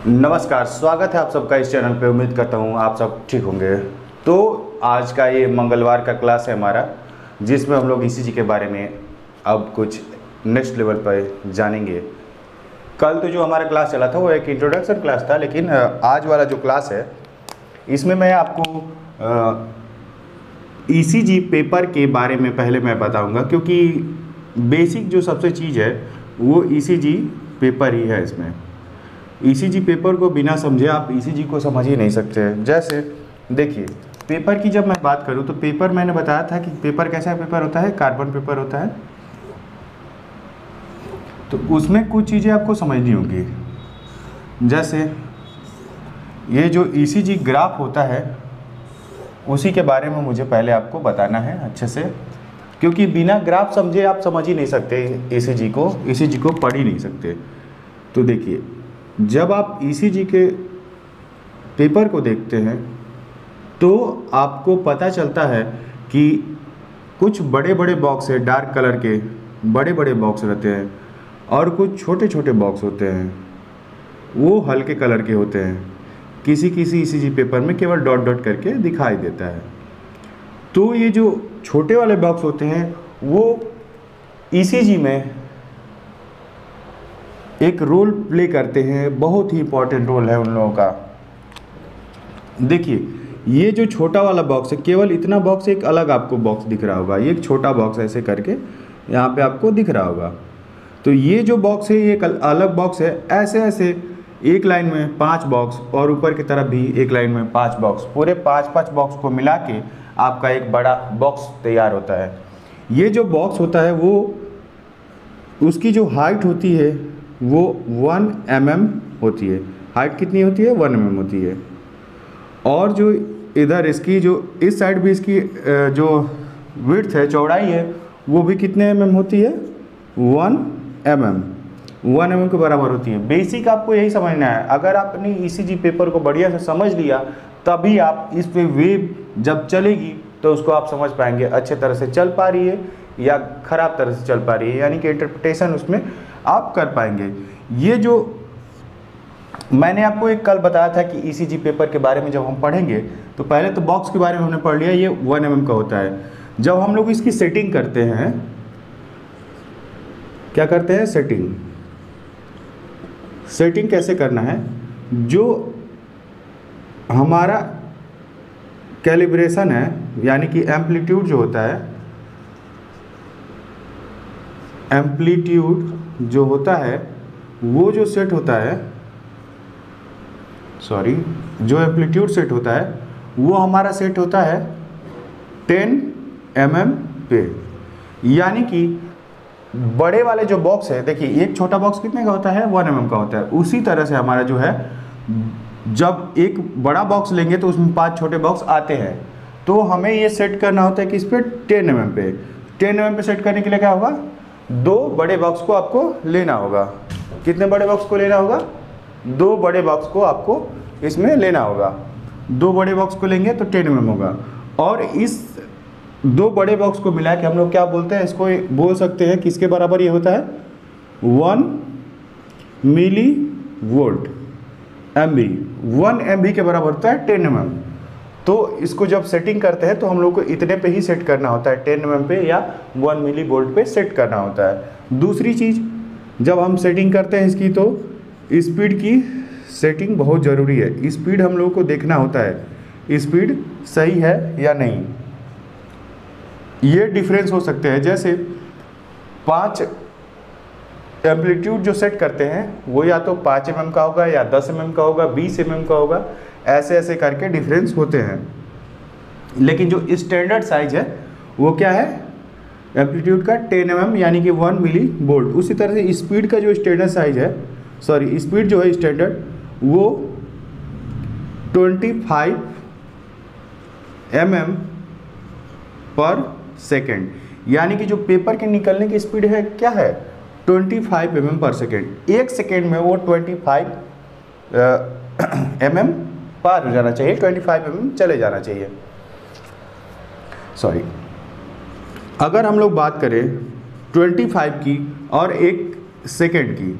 नमस्कार, स्वागत है आप सबका इस चैनल पे। उम्मीद करता हूँ आप सब ठीक होंगे। तो आज का ये मंगलवार का क्लास है हमारा, जिसमें हम लोग ईसीजी के बारे में अब कुछ नेक्स्ट लेवल पर जानेंगे। कल तो जो हमारा क्लास चला था वो एक इंट्रोडक्शन क्लास था, लेकिन आज वाला जो क्लास है इसमें मैं आपको ईसीजी पेपर के बारे में पहले मैं बताऊँगा, क्योंकि बेसिक जो सबसे चीज़ है वो ईसीजी पेपर ही है। इसमें ईसीजी पेपर को बिना समझे आप ईसीजी को समझ ही नहीं सकते। जैसे देखिए, पेपर की जब मैं बात करूं तो पेपर मैंने बताया था कि पेपर कैसा पेपर होता है, कार्बन पेपर होता है। तो उसमें कुछ चीज़ें आपको समझनी होगी। जैसे ये जो ईसीजी ग्राफ होता है उसी के बारे में मुझे पहले आपको बताना है अच्छे से, क्योंकि बिना ग्राफ समझे आप समझ ही नहीं सकते ईसीजी को पढ़ ही नहीं सकते। तो देखिए, जब आप ईसीजी के पेपर को देखते हैं तो आपको पता चलता है कि कुछ बड़े बड़े बॉक्स है, डार्क कलर के बड़े बड़े बॉक्स रहते हैं, और कुछ छोटे छोटे बॉक्स होते हैं वो हल्के कलर के होते हैं। किसी किसी ईसीजी पेपर में केवल डॉट डॉट करके दिखाई देता है। तो ये जो छोटे वाले बॉक्स होते हैं वो ईसीजी में एक रोल प्ले करते हैं, बहुत ही इंपॉर्टेंट रोल है उन लोगों का। देखिए, ये जो छोटा वाला बॉक्स है, केवल इतना बॉक्स एक अलग आपको बॉक्स दिख रहा होगा, ये एक छोटा बॉक्स ऐसे करके यहाँ पे आपको दिख रहा होगा। तो ये जो बॉक्स है ये एक अलग बॉक्स है। ऐसे ऐसे एक लाइन में 5 बॉक्स और ऊपर की तरफ भी एक लाइन में 5 बॉक्स, पूरे 5 बॉक्स को मिला के आपका एक बड़ा बॉक्स तैयार होता है। ये जो बॉक्स होता है वो उसकी जो हाइट होती है वो 1 mm होती है। हाइट कितनी होती है? 1 mm होती है। और जो इधर इसकी जो इस साइड भी इसकी जो विड्थ है, चौड़ाई है, वो भी कितने mm होती है? 1 mm के बराबर होती है। बेसिक आपको यही समझना है। अगर आपने ईसीजी पेपर को बढ़िया से समझ लिया तभी आप इस पे वेव जब चलेगी तो उसको आप समझ पाएंगे अच्छे तरह से चल पा रही है या ख़राब तरह से चल पा रही है, यानी कि इंटरप्रिटेशन उसमें आप कर पाएंगे। ये जो मैंने आपको एक कल बताया था कि ईसीजी पेपर के बारे में जब हम पढ़ेंगे तो पहले तो बॉक्स के बारे में हमने पढ़ लिया, ये 1 mm का होता है। जब हम लोग इसकी सेटिंग करते हैं, क्या करते हैं? सेटिंग कैसे करना है? जो हमारा कैलिब्रेशन है, यानी कि एम्पलीट्यूड जो होता है, एम्पलीट्यूड जो होता है वो जो सेट होता है, जो एम्पलीट्यूड सेट होता है वो हमारा सेट होता है 10 mm पे। यानी कि बड़े वाले जो बॉक्स है, देखिए एक छोटा बॉक्स कितने का होता है? 1 mm का होता है। उसी तरह से हमारा जो है, जब एक बड़ा बॉक्स लेंगे तो उसमें 5 छोटे बॉक्स आते हैं, तो हमें ये सेट करना होता है कि इस पर 10 mm पे। 10 mm पे सेट करने के लिए क्या होगा? 2 बड़े बॉक्स को आपको लेना होगा। कितने बड़े बॉक्स को लेना होगा? 2 बड़े बॉक्स को आपको इसमें लेना होगा। 2 बड़े बॉक्स को लेंगे तो 10 mm होगा। और इस 2 बड़े बॉक्स को मिला के हम लोग क्या बोलते हैं? इसको बोल सकते हैं किसके बराबर ये होता है? 1 mV MV। 1 MV के बराबर होता है 10 mm। तो इसको जब सेटिंग करते हैं तो हम लोग को इतने पे ही सेट करना होता है, 10 mm पे या 1 mV पे सेट करना होता है। दूसरी चीज़, जब हम सेटिंग करते हैं इसकी तो स्पीड की सेटिंग बहुत ज़रूरी है। स्पीड हम लोगों को देखना होता है, स्पीड सही है या नहीं। ये डिफरेंस हो सकते हैं। जैसे 5 एम्पलीट्यूड जो सेट करते हैं वो या तो 5 mm का होगा या 10 mm का होगा, 20 mm का होगा, ऐसे ऐसे करके डिफरेंस होते हैं। लेकिन जो स्टैंडर्ड साइज है वो क्या है? एम्पलीट्यूड का 10 mm यानी कि 1 mV। उसी तरह से स्पीड का जो स्टैंडर्ड साइज है, स्पीड जो है स्टैंडर्ड, वो 25 mm पर सेकेंड, यानी कि जो पेपर के निकलने की स्पीड है क्या है? 25 mm पर सेकेंड। 1 सेकेंड में वो 25 mm पार हो जाना चाहिए, 25 mm चले जाना चाहिए। अगर हम लोग बात करें 25 की और 1 सेकेंड की,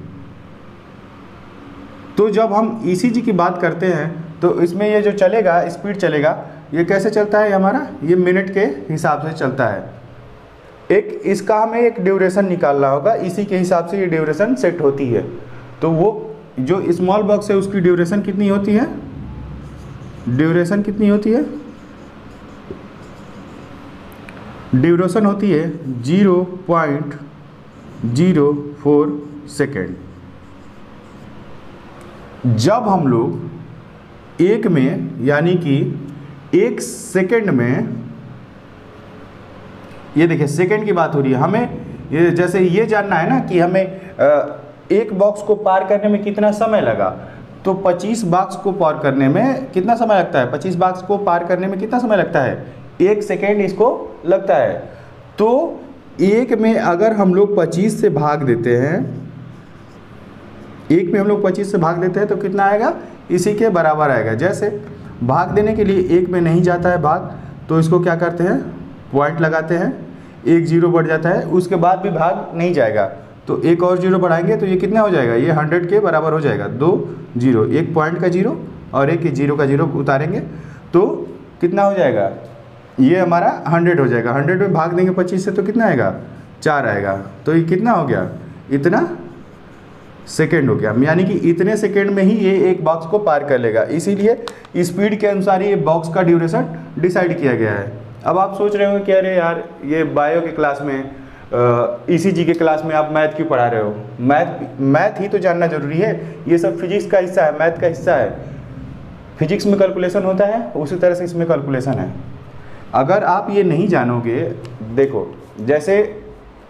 तो जब हम ईसीजी की बात करते हैं तो इसमें ये जो चलेगा स्पीड चलेगा, ये कैसे चलता है हमारा, ये मिनट के हिसाब से चलता है। एक इसका हमें एक ड्यूरेशन निकालना होगा, इसी के हिसाब से ये ड्यूरेशन सेट होती है। तो वो जो स्मॉल बॉक्स है उसकी ड्यूरेशन कितनी होती है, ड्यूरेशन कितनी होती है, ड्यूरेशन होती है 0.04 सेकेंड। जब हम लोग एक में यानी कि 1 सेकेंड में, ये देखिए सेकेंड की बात हो रही है, हमें ये जैसे ये जानना है ना कि हमें एक बॉक्स को पार करने में कितना समय लगा, तो 25 बॉक्स को पार करने में कितना समय लगता है, 25 बॉक्स को पार करने में कितना समय लगता है, 1 सेकेंड इसको लगता है। तो एक में अगर हम लोग 25 से भाग देते हैं, एक में हम लोग 25 से भाग देते हैं तो कितना आएगा, इसी के बराबर आएगा। जैसे भाग देने के लिए एक में नहीं जाता है भाग, तो इसको क्या करते हैं, पॉइंट लगाते हैं, 1 0 बढ़ जाता है, उसके बाद भी भाग नहीं जाएगा तो एक और 0 बढ़ाएंगे तो ये कितना हो जाएगा, ये 100 के बराबर हो जाएगा। 2 0, एक पॉइंट का 0 और एक 0 का 0 उतारेंगे तो कितना हो जाएगा, ये हमारा 100 हो जाएगा। 100 में भाग देंगे 25 से तो कितना आएगा, 4 आएगा। तो ये कितना हो गया, इतना सेकेंड हो गया, यानी कि इतने सेकेंड में ही ये एक बॉक्स को पार कर लेगा। इसीलिए स्पीड के अनुसार ये बॉक्स का ड्यूरेशन डिसाइड किया गया है। अब आप सोच रहे हो कि अरे यार ये बायो के क्लास में, ईसीजी के क्लास में आप मैथ क्यों पढ़ा रहे हो, मैथ ही तो जानना जरूरी है, ये सब फिजिक्स का हिस्सा है, मैथ का हिस्सा है। फिजिक्स में कैलकुलेशन होता है, उसी तरह से इसमें कैलकुलेशन है। अगर आप ये नहीं जानोगे, देखो जैसे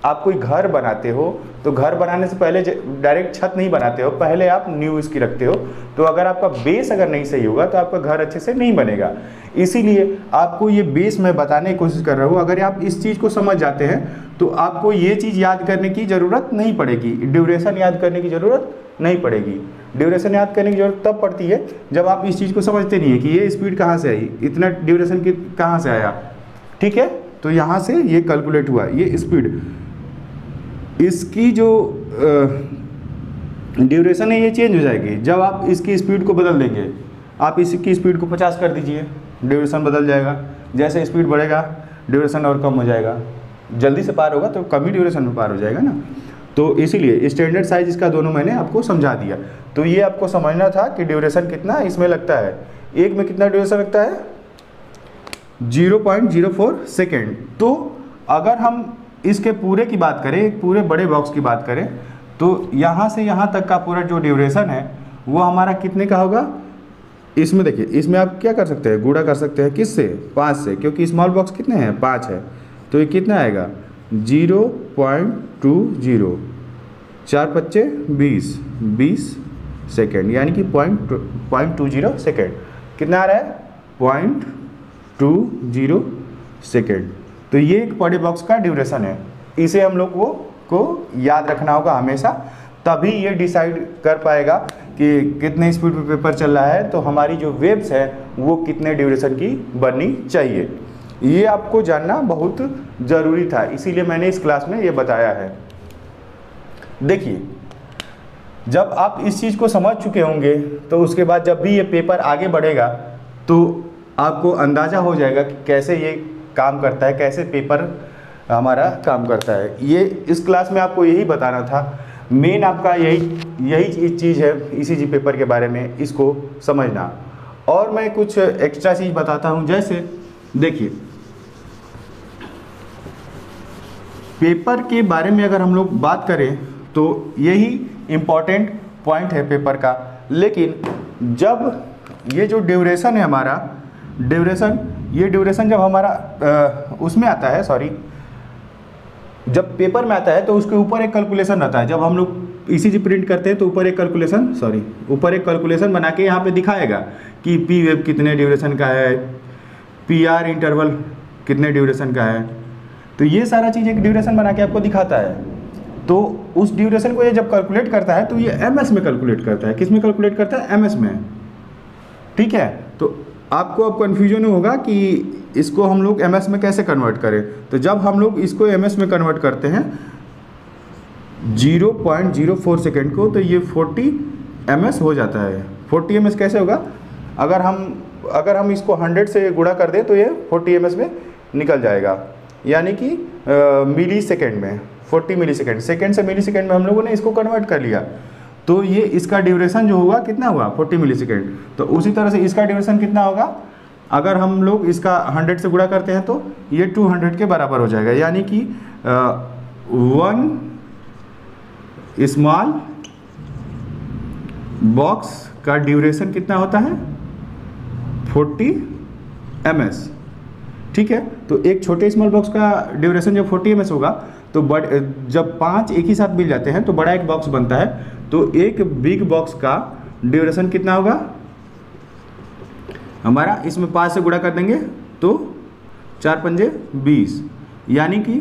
आप कोई घर बनाते हो तो घर बनाने से पहले डायरेक्ट छत नहीं बनाते हो, पहले आप नींव इसकी रखते हो। तो अगर आपका बेस अगर नहीं सही होगा तो आपका घर अच्छे से नहीं बनेगा। इसीलिए आपको ये बेस मैं बताने की कोशिश कर रहा हूँ। अगर आप इस चीज़ को समझ जाते हैं तो आपको ये चीज़ याद करने की ज़रूरत नहीं पड़ेगी, ड्यूरेशन याद करने की ज़रूरत नहीं पड़ेगी। ड्यूरेशन याद करने की जरूरत तब पड़ती है जब आप इस चीज़ को समझते नहीं है कि ये स्पीड कहाँ से आई, इतना ड्यूरेशन की कहाँ से आया। ठीक है, तो यहाँ से ये कैलकुलेट हुआ, ये स्पीड, इसकी जो ड्यूरेशन है ये चेंज हो जाएगी जब आप इसकी स्पीड को बदल देंगे। आप इसकी स्पीड को 50 कर दीजिए, ड्यूरेशन बदल जाएगा। जैसे स्पीड बढ़ेगा ड्यूरेशन और कम हो जाएगा, जल्दी से पार होगा तो कम ही ड्यूरेशन में पार हो जाएगा ना। तो इसीलिए स्टैंडर्ड साइज इसका दोनों मैंने आपको समझा दिया। तो ये आपको समझना था कि ड्यूरेशन कितना इसमें लगता है, एक में कितना ड्यूरेशन लगता है, 0.04 सेकेंड। तो अगर हम इसके पूरे की बात करें, पूरे बड़े बॉक्स की बात करें, तो यहाँ से यहाँ तक का पूरा जो ड्यूरेशन है वो हमारा कितने का होगा। इसमें देखिए, इसमें आप क्या कर सकते हैं, गुणा कर सकते हैं किससे, 5 से, क्योंकि स्मॉल बॉक्स कितने हैं, 5 है। तो ये कितना आएगा, 0.20, 4 पच्चे 20 सेकेंड, यानी कि 0.20 सेकेंड। कितना आ रहा है, 0.20 सेकेंड। तो ये एक बड़े बॉक्स का ड्यूरेशन है। इसे हम लोग को याद रखना होगा हमेशा, तभी ये डिसाइड कर पाएगा कि कितने स्पीड पे पेपर चल रहा है, तो हमारी जो वेव्स है वो कितने ड्यूरेशन की बननी चाहिए। ये आपको जानना बहुत ज़रूरी था, इसीलिए मैंने इस क्लास में ये बताया है। देखिए, जब आप इस चीज़ को समझ चुके होंगे तो उसके बाद जब भी ये पेपर आगे बढ़ेगा तो आपको अंदाज़ा हो जाएगा कि कैसे ये काम करता है, कैसे पेपर हमारा काम करता है। ये इस क्लास में आपको यही बताना था, मेन आपका यही चीज़ है ईसीजी पेपर के बारे में, इसको समझना। और मैं कुछ एक्स्ट्रा चीज़ बताता हूँ। जैसे देखिए, पेपर के बारे में अगर हम लोग बात करें तो यही इम्पॉर्टेंट पॉइंट है पेपर का। लेकिन जब ये जो ड्यूरेशन है हमारा, ये ड्यूरेशन जब हमारा उसमें आता है, सॉरी, जब पेपर में आता है तो उसके ऊपर एक कैलकुलेशन रहता है। जब हम लोग ईसीजी प्रिंट करते हैं तो ऊपर एक कैलकुलेशन बना के यहाँ पे दिखाएगा कि पी वेब कितने ड्यूरेशन का है, पीआर इंटरवल कितने ड्यूरेशन का है। तो ये सारा चीज़ एक ड्यूरेशन बना के आपको दिखाता है। तो उस ड्यूरेशन को ये जब कैलकुलेट करता है तो ये एमएस में कैलकुलेट करता है। किस में कैलकुलेट करता है, एमएस में। ठीक है, तो आपको अब कन्फ्यूजन होगा कि इसको हम लोग एमएस में कैसे कन्वर्ट करें। तो जब हम लोग इसको एमएस में कन्वर्ट करते हैं 0.04 सेकेंड को, तो ये 40 ms हो जाता है। 40 ms कैसे होगा, अगर हम इसको 100 से गुणा कर दें तो ये 40 ms में निकल जाएगा, यानी कि मिली सेकेंड में, 40 मिली सेकेंड, सेकेंड से मिली सेकेंड में हम लोगों ने इसको कन्वर्ट कर लिया। तो ये इसका ड्यूरेशन जो हुआ कितना हुआ, 40 मिली सेकेंड। तो उसी तरह से इसका ड्यूरेशन कितना होगा, अगर हम लोग इसका 100 से गुणा करते हैं तो ये 200 के बराबर हो जाएगा, यानी कि 1 स्मॉल बॉक्स का ड्यूरेशन कितना होता है, 40 ms। ठीक है, तो एक छोटे स्मॉल बॉक्स का ड्यूरेशन जब 40 ms होगा तो जब 5 एक ही साथ मिल जाते हैं तो बड़ा एक बॉक्स बनता है। तो एक बिग बॉक्स का ड्यूरेशन कितना होगा हमारा, इसमें 5 से गुणा कर देंगे तो 4 पंजे 20, यानी कि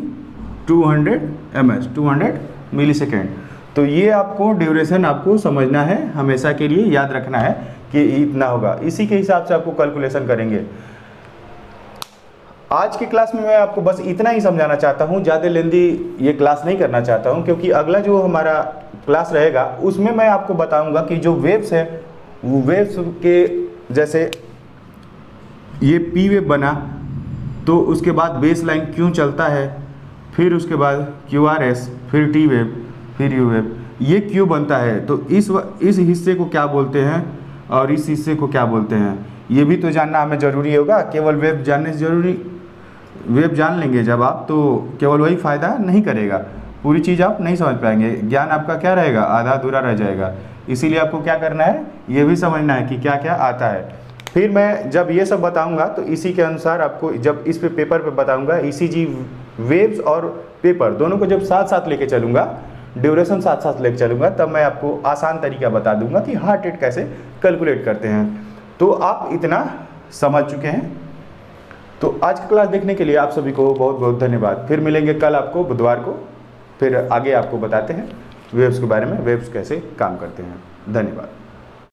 200 ms, 200 मिली सेकेंड। तो ये आपको ड्यूरेशन आपको समझना है, हमेशा के लिए याद रखना है कि इतना होगा, इसी के हिसाब से आपको कैलकुलेशन करेंगे। आज की क्लास में मैं आपको बस इतना ही समझाना चाहता हूँ, ज़्यादा लेंदी ये क्लास नहीं करना चाहता हूँ, क्योंकि अगला जो हमारा क्लास रहेगा उसमें मैं आपको बताऊँगा कि जो वेव्स है वो वेव्स के जैसे ये पी वेव बना तो उसके बाद बेस लाइन क्यों चलता है, फिर उसके बाद QRS, फिर T वेव, फिर U वेव, ये क्यों बनता है, तो इस हिस्से को क्या बोलते हैं और इस हिस्से को क्या बोलते हैं, ये भी तो जानना हमें ज़रूरी होगा। केवल वेव जानने से ज़रूरी, वेव जान लेंगे जब आप तो केवल वही फ़ायदा नहीं करेगा, पूरी चीज़ आप नहीं समझ पाएंगे, ज्ञान आपका क्या रहेगा, आधा अधूरा रह जाएगा। इसीलिए आपको क्या करना है, ये भी समझना है कि क्या क्या आता है। फिर मैं जब ये सब बताऊंगा तो इसी के अनुसार आपको, जब इस पे पेपर पे बताऊंगा, ECG वेव्स और पेपर दोनों को जब साथ साथ लेके चलूँगा, ड्यूरेशन साथ साथ लेके चलूँगा, तब मैं आपको आसान तरीका बता दूंगा कि हार्ट रेट कैसे कैलकुलेट करते हैं। तो आप इतना समझ चुके हैं। तो आज की क्लास देखने के लिए आप सभी को बहुत बहुत धन्यवाद। फिर मिलेंगे कल आपको बुधवार को, फिर आगे आपको बताते हैं वेव्स के बारे में, वेव्स कैसे काम करते हैं। धन्यवाद।